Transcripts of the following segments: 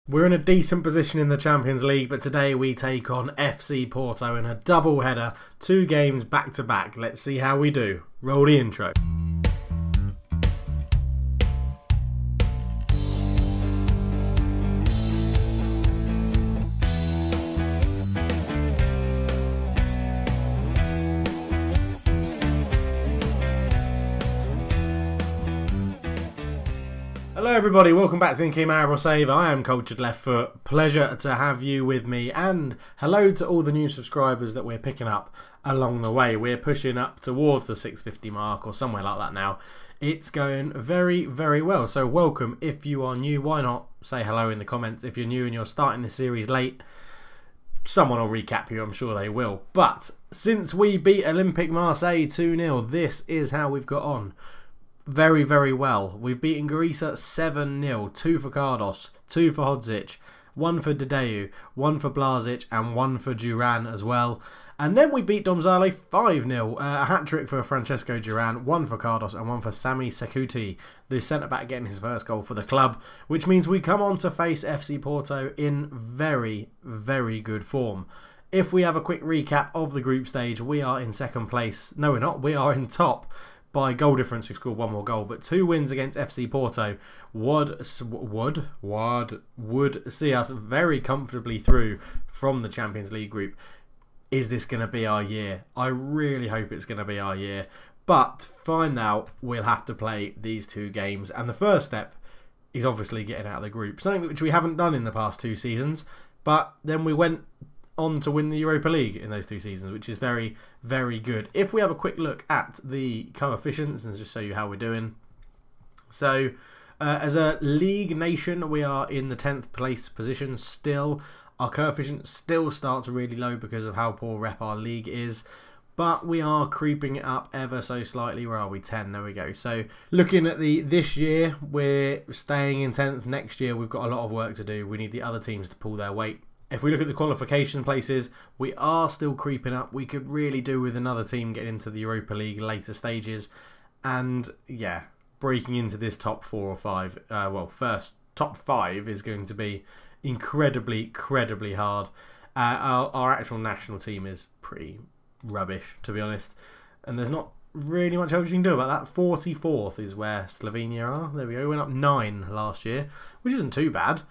We're in a decent position in the Champions League, but today we take on FC Porto in a double header, 2 games back to back. Let's see how we do. Roll the intro. Hello everybody, welcome back to NK Maribor Save. I am Cultured Left Foot. Pleasure to have you with me, and hello to all the new subscribers that we're picking up along the way. We're pushing up towards the 650 mark or somewhere like that now. It's going very, very well. So welcome. If you are new, why not say hello in the comments. If you're new and you're starting this series late, someone will recap you, I'm sure they will. But since we beat Olympique Marseille 2-0, this is how we've got on. Very, very well. We've beaten Greece 7-0. 2 for Cardos, 2 for Hodzic, 1 for Dedeu, 1 for Blazic, and 1 for Duran as well. And then we beat Domzale 5-0. A hat-trick for Francesco Duran, 1 for Cardos, and 1 for Sami Sekuti, the centre-back getting his first goal for the club, which means we come on to face FC Porto in very, very good form. If we have a quick recap of the group stage, we are in second place. No, we're not. We are in top. By goal difference, we've scored 1 more goal, but 2 wins against FC Porto would see us very comfortably through from the Champions League group. Is this going to be our year? I really hope it's going to be our year. But to find out, we'll have to play these 2 games. And the first step is obviously getting out of the group. Something which we haven't done in the past 2 seasons. But then we went on to win the Europa League in those 2 seasons, which is very, very good. If we have a quick look at the coefficients and just show you how we're doing. So, as a league nation, we are in the 10th place position still. Our coefficient still starts really low because of how poor rep our league is. But we are creeping it up ever so slightly. Where are we? 10. There we go. So looking at this year, we're staying in 10th. Next year, we've got a lot of work to do. We need the other teams to pull their weight. If we look at the qualification places, we are still creeping up. We could really do with another team getting into the Europa League later stages. And yeah, breaking into this top 4 or 5. Well, first, top 5 is going to be incredibly hard. Our actual national team is pretty rubbish, to be honest. And there's not really much else you can do about that. 44th is where Slovenia are. There we go. We went up 9 last year, which isn't too bad.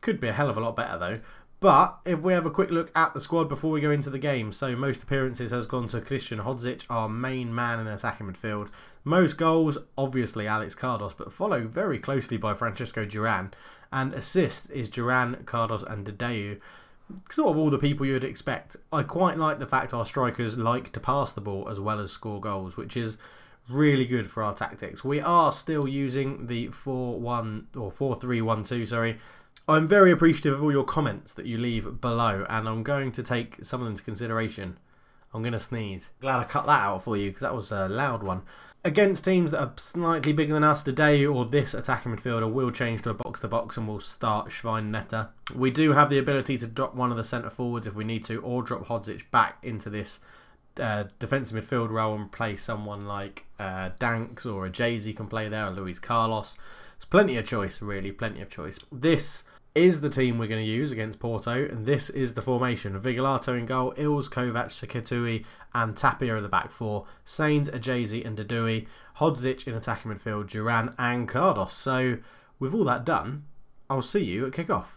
Could be a hell of a lot better, though. But if we have a quick look at the squad before we go into the game, so most appearances has gone to Christian Hodzic, our main man in attacking midfield. Most goals, obviously Alex Cardos, but followed very closely by Francesco Duran. And assists is Duran, Cardos and Dedeu. Sort of all the people you would expect. I quite like the fact our strikers like to pass the ball as well as score goals, which is really good for our tactics. We are still using the 4-1 or 4-3-1-2, sorry. I'm very appreciative of all your comments that you leave below, and I'm going to take some of them into consideration. I'm going to sneeze. Glad I cut that out for you because that was a loud one. Against teams that are slightly bigger than us today, or this attacking midfielder will change to a box-to-box and we'll start Schweinnetter. We do have the ability to drop one of the centre forwards if we need to, or drop Hodzic back into this defensive midfield role and play someone like Danks, or a Jay-Z can play there, or Luis Carlos. There's plenty of choice, really, plenty of choice. This is the team we're going to use against Porto, and this is the formation. Vigalato in goal, Ills, Kovac, Seketui, and Tapia are the back 4. Sainz, Ajazi, and Dedui. Hodzic in attacking midfield, Duran and Cardos. So, with all that done, I'll see you at kick-off.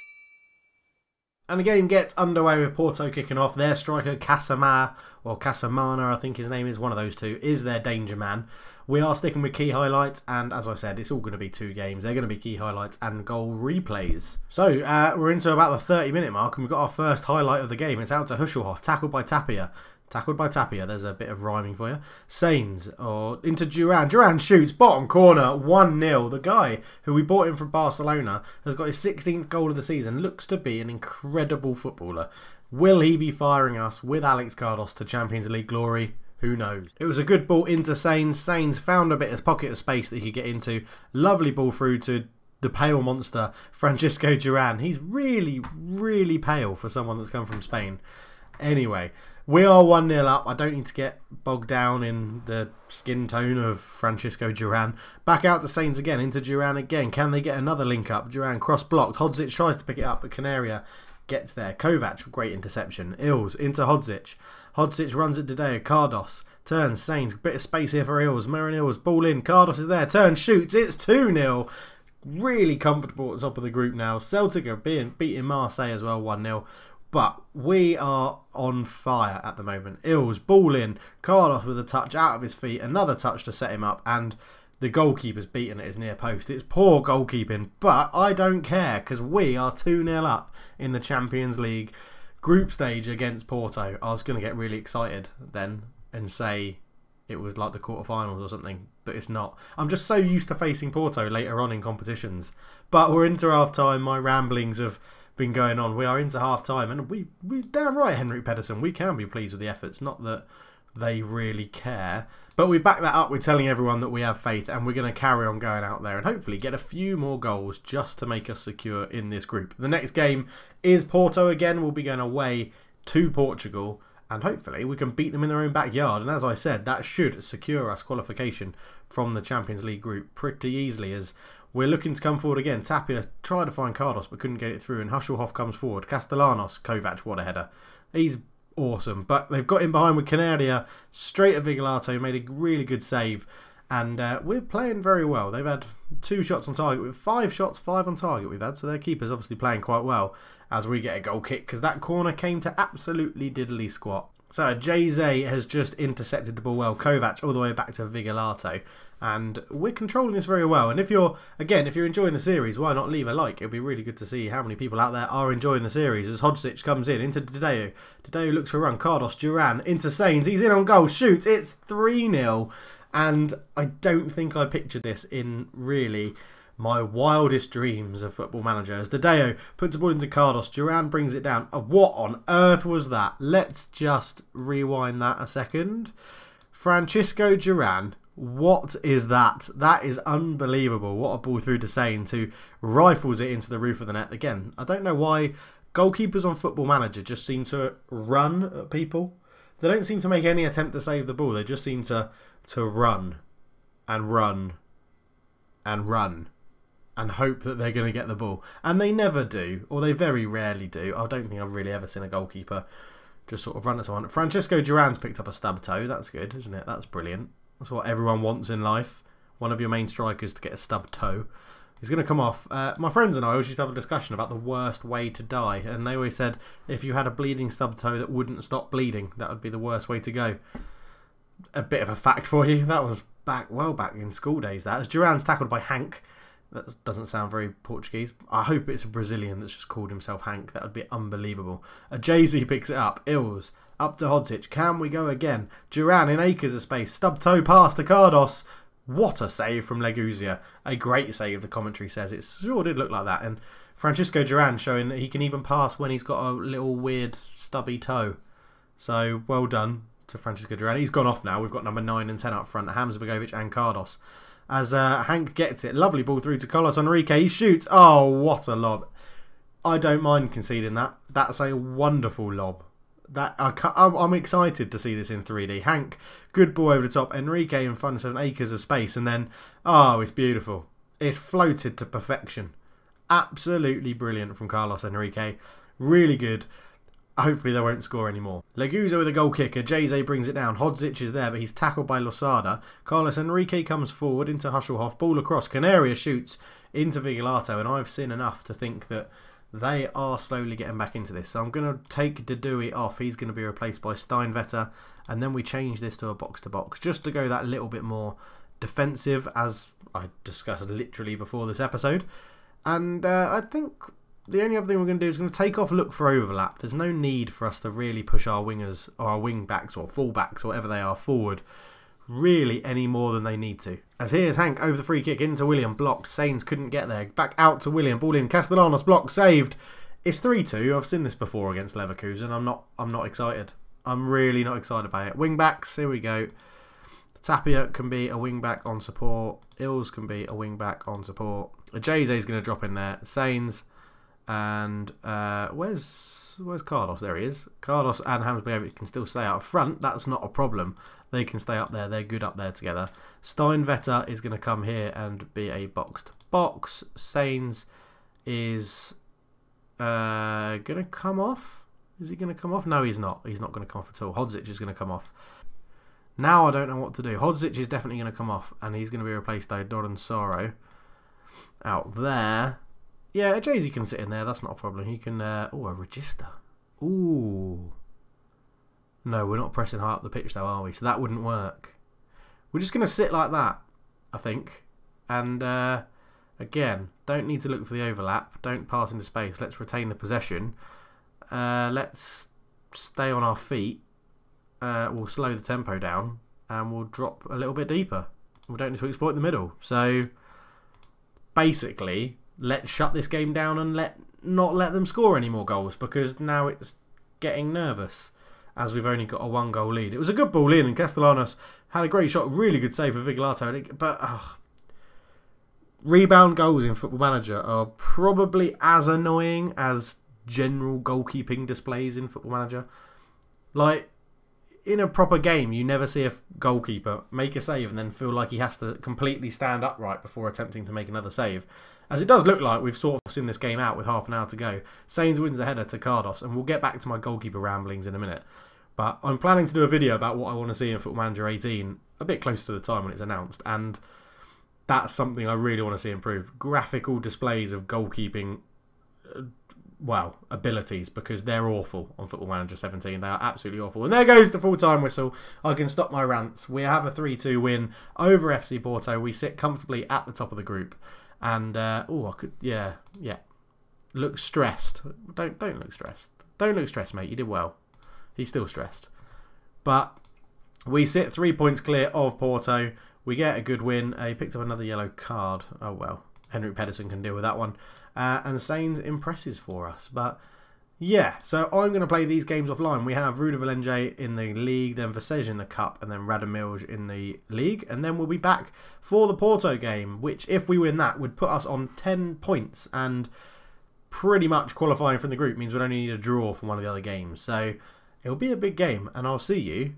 And the game gets underway with Porto kicking off. Their striker, Casamar, or Casamana, I think his name is, one of those 2, is their danger man. We are sticking with key highlights, and as I said, it's all going to be 2 games. They're going to be key highlights and goal replays. So, we're into about the 30-minute mark, and we've got our first highlight of the game. It's out to Husselhoff, tackled by Tapia. Tackled by Tapia. There's a bit of rhyming for you. Sainz, or into Duran. Duran shoots, bottom corner, 1-0. The guy who we bought in from Barcelona has got his 16th goal of the season. Looks to be an incredible footballer. Will he be firing us with Alex Cardos to Champions League glory? Who knows? It was a good ball into Sainz. Sainz found a bit of pocket of space that he could get into. Lovely ball through to the pale monster, Francesco Duran. He's really, really pale for someone that's come from Spain. Anyway, We are 1-0 up. I don't need to get bogged down in the skin tone of Francisco Duran. Back out to Sainz again, into Duran again. Can they get another link up? Duran cross-blocked. Hodzic tries to pick it up, but Canaria gets there. Kovac, great interception. Ills into Hodzic. Hodzic runs at Dideo. Cardos turns. Sainz, bit of space here for Ills. Marin Ills, ball in. Cardos is there. Turns, shoots. It's 2-0. Really comfortable at the top of the group now. Celtic are beating Marseille as well, 1-0. But we are on fire at the moment. Ills, ball in. Carlos with a touch out of his feet. Another touch to set him up. And the goalkeeper's beaten at his near post. It's poor goalkeeping. But I don't care because we are 2-0 up in the Champions League group stage against Porto. I was going to get really excited then and say it was like the quarterfinals or something. But it's not. I'm just so used to facing Porto later on in competitions. But we're into half time. My ramblings have been going on. We are into half time, and we damn right, Henrik Pedersen, we can be pleased with the efforts. Not that they really care, but we back that up with telling everyone that we have faith, and we're going to carry on going out there and hopefully get a few more goals just to make us secure in this group. The next game is Porto again. We'll be going away to Portugal, and hopefully we can beat them in their own backyard. And as I said, that should secure us qualification from the Champions League group pretty easily, as we're looking to come forward again. Tapia tried to find Cardos but couldn't get it through, and Husselhoff comes forward. Castellanos, Kovac, what a header. He's awesome, but they've got him behind with Canaria straight at Vigalato, made a really good save, and we're playing very well. They've had 2 shots on target, with 5 shots, 5 on target we've had, so their keeper's obviously playing quite well as we get a goal kick, because that corner came to absolutely diddly squat. So Jose has just intercepted the ball well. Kovac all the way back to Vigalato. And we're controlling this very well. And if you're enjoying the series, why not leave a like? It'll be really good to see how many people out there are enjoying the series. As Hodzic comes in, into Dideo. Dideo looks for a run. Cardos, Duran, into Sainz. He's in on goal. Shoots. It's 3-0. And I don't think I pictured this in really my wildest dreams of Football Manager. As Dideo puts the ball into Cardos. Duran brings it down. What on earth was that? Let's just rewind that a second. Francisco Duran. What is that? That is unbelievable. What a ball through to Sainz, who rifles it into the roof of the net. Again, I don't know why goalkeepers on Football Manager just seem to run at people. They don't seem to make any attempt to save the ball. They just seem to run and run and run and hope that they're going to get the ball. And they never do, or they very rarely do. I don't think I've really ever seen a goalkeeper just sort of run at someone. Francisco Duran's picked up a stub toe. That's good, isn't it? That's brilliant. That's what everyone wants in life. One of your main strikers to get a stub toe. He's going to come off. My friends and I always used to have a discussion about the worst way to die. And they always said, if you had a bleeding stub toe that wouldn't stop bleeding, that would be the worst way to go. A bit of a fact for you. That was well back in school days, that. As Duran's tackled by Hank. That doesn't sound very Portuguese. I hope it's a Brazilian that's just called himself Hank. That would be unbelievable. A Jay-Z picks it up. Ills. Up to Hodzic. Can we go again? Duran in acres of space. Stub toe pass to Cardos. What a save from Leguzia. A great save, the commentary says. It sure did look like that. And Francisco Duran showing that he can even pass when he's got a little weird stubby toe. So well done to Francisco Duran. He's gone off now. We've got number 9 and 10 up front. Hamza-Begovic and Cardos. As Hank gets it. Lovely ball through to Carlos Enrique. He shoots. Oh, what a lob. I don't mind conceding that. That's a wonderful lob. I'm excited to see this in 3D. Hank, good ball over the top. Enrique in front of acres of space. And then, oh, it's beautiful. It's floated to perfection. Absolutely brilliant from Carlos Enrique. Really good. Hopefully they won't score anymore. Leguzia with a goal kicker. Jose brings it down. Hodzic is there, but he's tackled by Losada. Carlos Enrique comes forward into Husselhoff. Ball across. Canaria shoots into Vigalato. And I've seen enough to think that they are slowly getting back into this. So I'm going to take Didui off. He's going to be replaced by Steinvetter. And then we change this to a box-to-box. Just to go that little bit more defensive, as I discussed literally before this episode. And I think the only other thing we're going to do is going to take off look for overlap. There's no need for us to really push our wingers, or our wing backs, or full backs, or whatever they are, forward really any more than they need to. As here's Hank over the free kick into William, blocked. Sainz couldn't get there. Back out to William, ball in. Castellanos blocked, saved. It's 3-2. I've seen this before against Leverkusen. I'm not excited. I'm really not excited about it. Wing backs, here we go. Tapia can be a wing back on support. Ills can be a wing back on support. Jose is going to drop in there. Sainz And where's Carlos? There he is. Carlos and Hamsbergovic can still stay out front. That's not a problem. They can stay up there. They're good up there together. Steinvetter is going to come here and be a boxed box. Sainz is going to come off. Is he going to come off? No, he's not. He's not going to come off at all. Hodzic is going to come off. Now I don't know what to do. Hodzic is definitely going to come off, and he's going to be replaced by Doran Soro. Out there. Yeah, Jay-Z can sit in there. That's not a problem. He can... oh, a register. Ooh. No, we're not pressing high up the pitch, though, are we? So that wouldn't work. We're just going to sit like that, I think. And, again, don't need to look for the overlap. Don't pass into space. Let's retain the possession. Let's stay on our feet. We'll slow the tempo down. And we'll drop a little bit deeper. We don't need to exploit the middle. So, basically, let's shut this game down and not let them score any more goals. Because now it's getting nervous. As we've only got a 1-goal lead. It was a good ball in, and Castellanos had a great shot. Really good save for Vigilato. But rebound goals in Football Manager are probably as annoying as general goalkeeping displays in Football Manager. Like, in a proper game, you never see a goalkeeper make a save and then feel like he has to completely stand upright before attempting to make another save. As it does look like we've sort of seen this game out with half an hour to go. Sainz wins the header to Cardos, and we'll get back to my goalkeeper ramblings in a minute. But I'm planning to do a video about what I want to see in Football Manager 18 a bit closer to the time when it's announced, and that's something I really want to see improve. Graphical displays of goalkeeping, well, abilities, because they're awful on Football Manager 17. They are absolutely awful. And there goes the full-time whistle. I can stop my rants. We have a 3-2 win over FC Porto. We sit comfortably at the top of the group. And, oh, I could, yeah. Look stressed. Don't look stressed. Don't look stressed, mate. You did well. He's still stressed. But we sit 3 points clear of Porto. We get a good win. He picked up another yellow card. Oh, well. Henrik Pedersen can deal with that one. And Sainz impresses for us. But, yeah. So, I'm going to play these games offline. We have Ruda Valenge in the league, then Vercege in the cup, and then Radomilj in the league. And then we'll be back for the Porto game, which, if we win that, would put us on 10 points. And pretty much qualifying from the group means we'd only need a draw from one of the other games. So, it'll be a big game, and I'll see you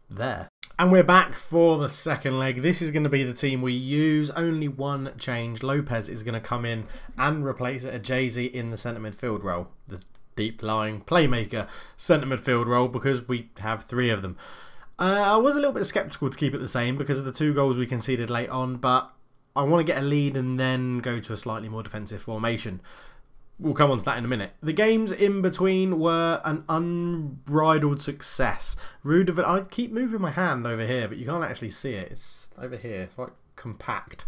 there. And we're back for the second leg. This is going to be the team we use. Only one change. Lopez is going to come in and replace Jay-Z in the centre midfield role. The deep-lying playmaker centre midfield role, because we have 3 of them. I was a little bit sceptical to keep it the same because of the 2 goals we conceded late on, but I want to get a lead and then go to a slightly more defensive formation. We'll come on to that in a minute. The games in between were an unbridled success. I keep moving my hand over here, but you can't actually see it. It's over here. It's quite compact.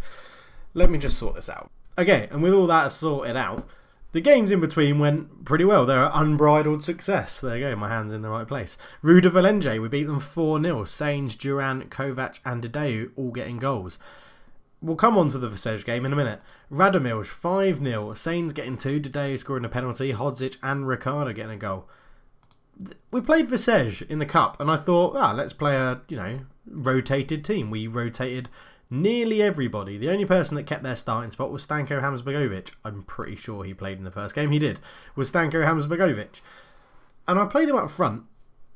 Let me just sort this out. Okay, and with all that sorted out, the games in between went pretty well. They're an unbridled success. There you go, my hand's in the right place. Ruda Valenge, we beat them 4-0. Sainz, Duran, Kovac and Dideu all getting goals. We'll come on to the Vercege game in a minute. Radomilj, 5-0. Sainz getting 2. Dideu scoring a penalty. Hodzic and Ricardo getting a goal. We played Vercege in the cup, and I thought, let's play a, rotated team. We rotated nearly everybody. The only person that kept their starting spot was Stanko Hamsbergovic. I'm pretty sure he played in the first game. He did. Was Stanko Hamsbergovic. And I played him up front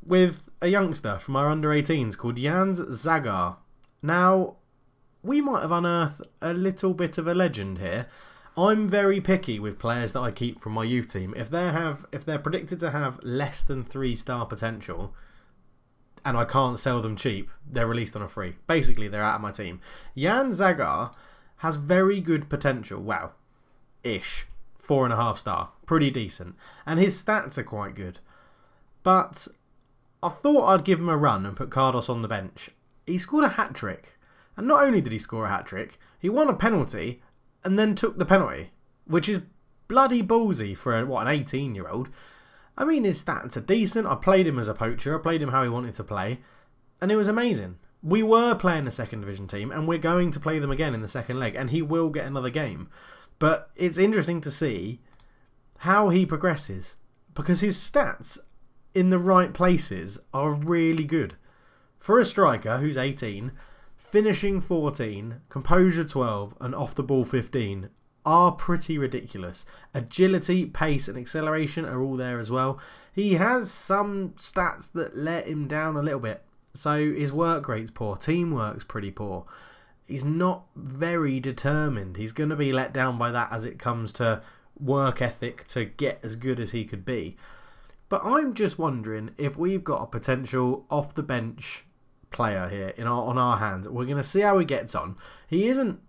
with a youngster from our under-18s called Jans Zagar. Now, we might have unearthed a little bit of a legend here. I'm very picky with players that I keep from my youth team. If they're predicted to have less than 3-star potential, and I can't sell them cheap, they're released on a free. Basically, they're out of my team. Jan Zagar has very good potential. Wow, ish, 4.5 star, pretty decent, and his stats are quite good. But I thought I'd give him a run and put Cardos on the bench. He scored a hat-trick. And not only did he score a hat-trick, he won a penalty and then took the penalty, which is bloody ballsy for, an 18-year-old. I mean, his stats are decent. I played him as a poacher. I played him how he wanted to play, and it was amazing. We were playing a second division team, and we're going to play them again in the second leg, and he will get another game. But it's interesting to see how he progresses, because his stats in the right places are really good. For a striker who's 18... finishing 14, composure 12, and off the ball 15. are pretty ridiculous. Agility, pace and acceleration are all there as well. He has some stats that let him down a little bit. So his work rate's poor, teamwork's pretty poor. He's not very determined. He's going to be let down by that as it comes to work ethic to get as good as he could be. But I'm just wondering if we've got a potential off the bench player here on our hands. We're going to see how he gets on. He isn't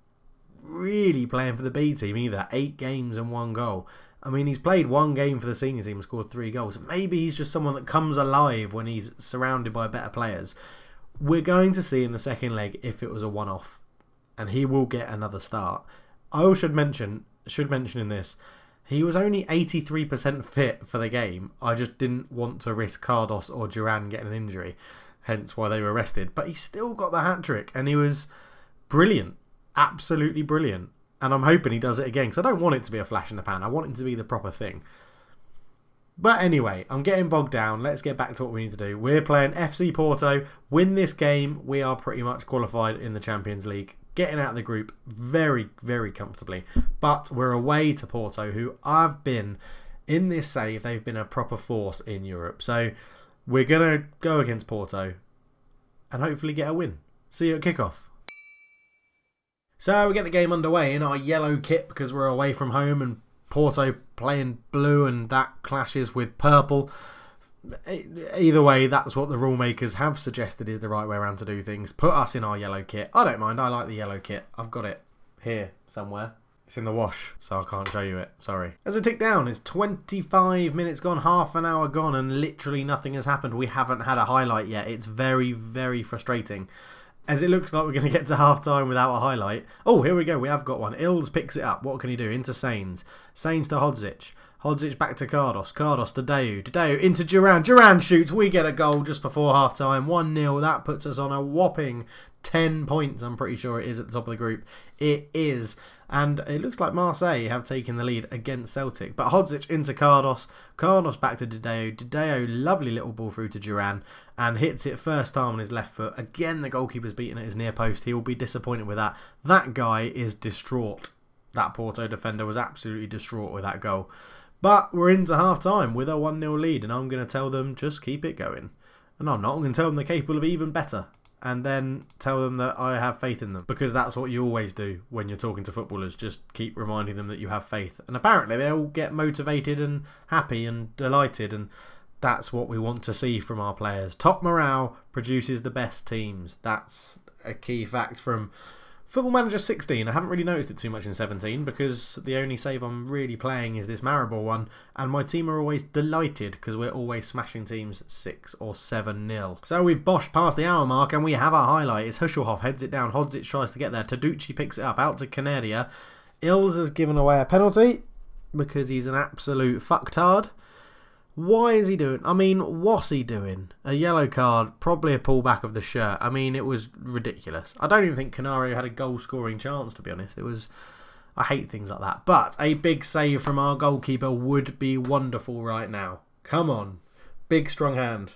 really playing for the B team either. 8 games and 1 goal. I mean, he's played 1 game for the senior team and scored 3 goals. Maybe he's just someone that comes alive when he's surrounded by better players. We're going to see in the second leg if it was a one-off, and he will get another start. I should mention in this, he was only 83% fit for the game. I just didn't want to risk Cardos or Duran getting an injury, hence why they were rested. But he still got the hat-trick, and he was brilliant. Absolutely brilliant. And I'm hoping he does it again, because I don't want it to be a flash in the pan. I want it to be the proper thing. But anyway, I'm getting bogged down. Let's get back to what we need to do. We're playing FC Porto. Win this game, we are pretty much qualified in the Champions League. Getting out of the group very, very comfortably. But we're away to Porto, who I've been, in this save, they've been a proper force in Europe. So we're going to go against Porto and hopefully get a win. See you at kickoff. So we get the game underway in our yellow kit because we're away from home and Porto playing blue and that clashes with purple. Either way, that's what the rule makers have suggested is the right way around to do things. Put us in our yellow kit. I don't mind, I like the yellow kit. I've got it here somewhere. It's in the wash, so I can't show you it, sorry. As we tick down, it's 25 minutes gone, half an hour gone, and literally nothing has happened. We haven't had a highlight yet. It's very, very frustrating. As it looks like we're going to get to half-time without a highlight. Oh, here we go. We have got one. Ills picks it up. What can he do? Into Sains. Sains to Hodzic. Hodzic back to Cardos. Cardos to Deu. Deu into Duran. Duran shoots. We get a goal just before half-time. 1-0. That puts us on a whopping 10 points. I'm pretty sure it is at the top of the group. It is. And it looks like Marseille have taken the lead against Celtic. But Hodzic into Cardos. Cardos back to Deu. Deu, lovely little ball through to Duran. And hits it first time on his left foot. Again, the goalkeeper's beaten at his near post. He will be disappointed with that. That guy is distraught. That Porto defender was absolutely distraught with that goal. But we're into half-time with a 1-0 lead. And I'm going to tell them, just keep it going. And I'm not. I'm going to tell them they're capable of even better. And then tell them that I have faith in them. Because that's what you always do when you're talking to footballers. Just keep reminding them that you have faith. And apparently they all get motivated and happy and delighted. And that's what we want to see from our players. Top morale produces the best teams. That's a key fact from Football Manager 16. I haven't really noticed it too much in 17 because the only save I'm really playing is this Maribor one, and my team are always delighted because we're always smashing teams 6 or 7-0. So we've boshed past the hour mark and we have our highlight. It's Hushelhoff heads it down. Hodzic tries to get there. Taducci picks it up out to Canaria. Ills has given away a penalty because he's an absolute fucktard. Why is he doing? I mean, what's he doing? A yellow card, probably a pullback of the shirt. I mean, it was ridiculous. I don't even think Canario had a goal-scoring chance, to be honest. It was... I hate things like that. But a big save from our goalkeeper would be wonderful right now. Come on. Big, strong hand.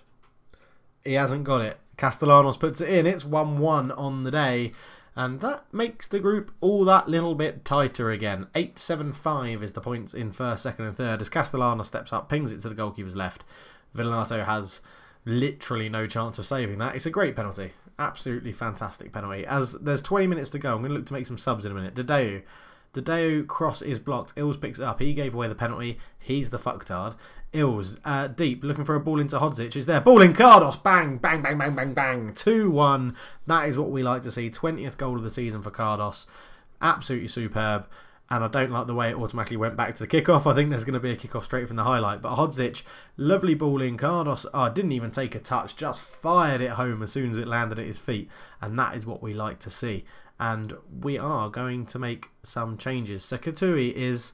He hasn't got it. Castellanos puts it in. It's 1-1 on the day. And that makes the group all that little bit tighter again. 8-7-5 is the points in first, second and third as Castellanos steps up, pings it to the goalkeeper's left. Villanato has literally no chance of saving that. It's a great penalty. Absolutely fantastic penalty. As there's 20 minutes to go, I'm going to look to make some subs in a minute. Deu cross is blocked. Ills picks it up. He gave away the penalty. He's the fucktard. Ills, deep, looking for a ball into Hodzic. Is there? Ball in Cardos. Bang, bang, bang, bang, bang, bang. 2-1. That is what we like to see. 20th goal of the season for Cardos. Absolutely superb. And I don't like the way it automatically went back to the kickoff. I think there's going to be a kickoff straight from the highlight. But Hodzic, lovely ball in. Cardos didn't even take a touch. Just fired it home as soon as it landed at his feet. And that is what we like to see. And we are going to make some changes. Sekatui is...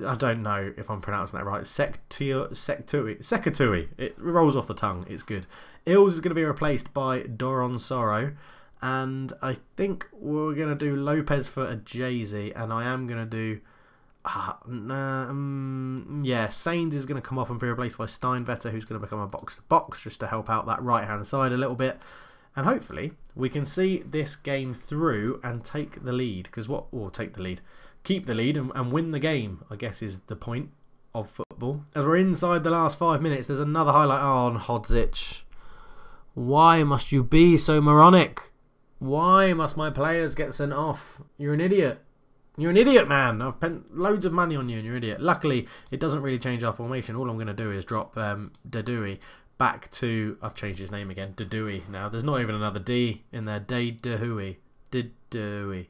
I don't know if I'm pronouncing that right. Sekatui. It rolls off the tongue. It's good. Ills is going to be replaced by Doron Soro. And I think we're going to do Lopez for a Jay-Z. And I am going to do... yeah, Sains is going to come off and be replaced by Steinvetter, who's going to become a box-to-box just to help out that right-hand side a little bit. And hopefully we can see this game through and take the lead. Take the lead. keep the lead and win the game, I guess is the point of football. As we're inside the last 5 minutes, there's another highlight on Hodzic. Why must you be so moronic? Why must my players get sent off? You're an idiot. You're an idiot, man. I've spent loads of money on you and you're an idiot. Luckily, it doesn't really change our formation. All I'm going to do is drop Dadui back to... I've changed his name again. Dadui now. There's not even another D in there. Dadui. Dadui.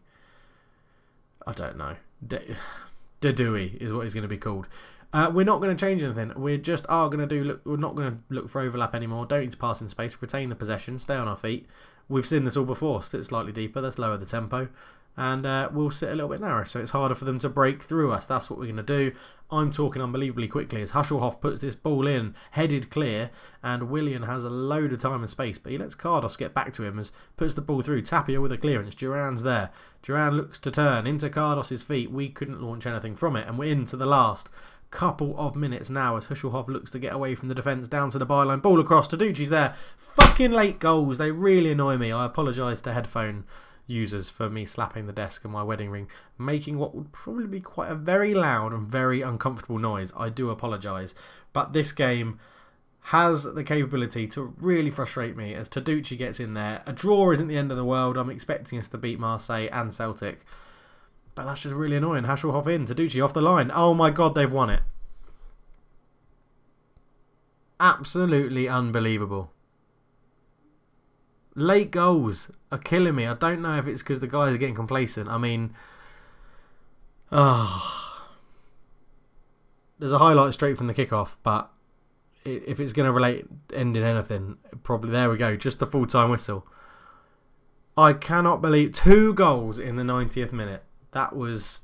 I don't know. Dadui is what he's going to be called. We're not going to change anything. We just are going to do... We're not going to look for overlap anymore. Don't need to pass in space. Retain the possession. Stay on our feet. We've seen this all before. Sit slightly deeper. Let's lower the tempo. And we'll sit a little bit narrow, so it's harder for them to break through us. That's what we're going to do. I'm talking unbelievably quickly as Hasselhoff puts this ball in, headed clear, and Willian has a load of time and space, but he lets Cardos get back to him as puts the ball through. Tapia with a clearance. Duran's there. Duran looks to turn into Cardos' feet. We couldn't launch anything from it, and we're into the last couple of minutes now as Hasselhoff looks to get away from the defence down to the byline. Ball across. Taducci's there. Fucking late goals. They really annoy me. I apologise to headphone users for me slapping the desk and my wedding ring, making what would probably be quite a very loud and very uncomfortable noise. I do apologise, but this game has the capability to really frustrate me as Taducci gets in there. A draw isn't the end of the world. I'm expecting us to beat Marseille and Celtic, but that's just really annoying. Hasselhoff in, Taducci off the line. Oh my god, they've won it. Absolutely unbelievable. Late goals are killing me. I don't know if it's because the guys are getting complacent. I mean, there's a highlight straight from the kickoff, but if it's going to end in anything, probably there we go. Just the full-time whistle. I cannot believe 2 goals in the 90th minute. That was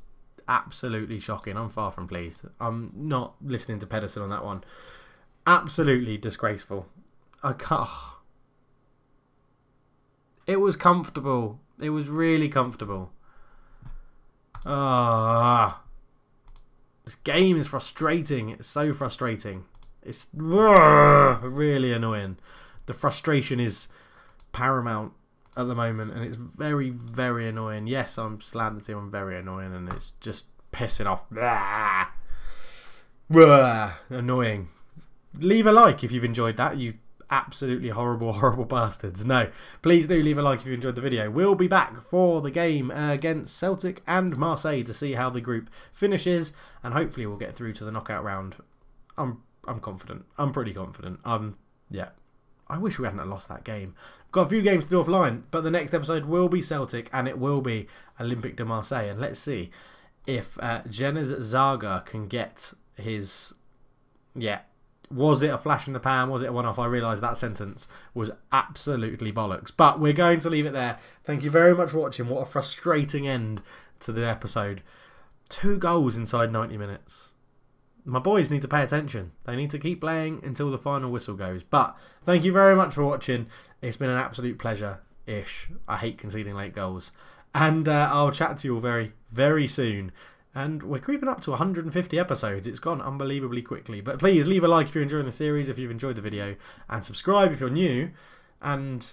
absolutely shocking. I'm far from pleased. I'm not listening to Pedersen on that one. Absolutely disgraceful. I can't. It was comfortable. It was really comfortable. This game is frustrating. It's so frustrating. It's really annoying. The frustration is paramount at the moment, and it's very, very annoying. Yes, I'm slammed the team. I'm very annoying, and it's just pissing off. Annoying. Leave a like if you've enjoyed that. You absolutely horrible bastards. No, please do leave a like if you enjoyed the video. We'll be back for the game against Celtic and Marseille to see how the group finishes, and hopefully we'll get through to the knockout round. I'm confident. I'm pretty confident. Yeah. I wish we hadn't lost that game. Got a few games to do offline, but the next episode will be Celtic and it will be Olympique de Marseille, and let's see if Cengiz Zaga can get his Was it a flash in the pan? Was it a one-off? I realised that sentence was absolutely bollocks. But we're going to leave it there. Thank you very much for watching. What a frustrating end to the episode. 2 goals inside 90 minutes. My boys need to pay attention. They need to keep playing until the final whistle goes. But thank you very much for watching. It's been an absolute pleasure-ish. I hate conceding late goals. And I'll chat to you all very, very soon. And we're creeping up to 150 episodes. It's gone unbelievably quickly. But please leave a like if you're enjoying the series, if you've enjoyed the video. And subscribe if you're new. And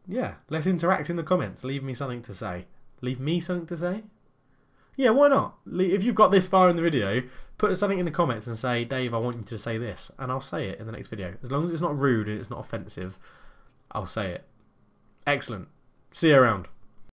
yeah, let's interact in the comments. Leave me something to say. Leave me something to say? Yeah, why not? If you've got this far in the video, put something in the comments and say, Dave, I want you to say this. And I'll say it in the next video. As long as it's not rude and it's not offensive, I'll say it. Excellent. See you around.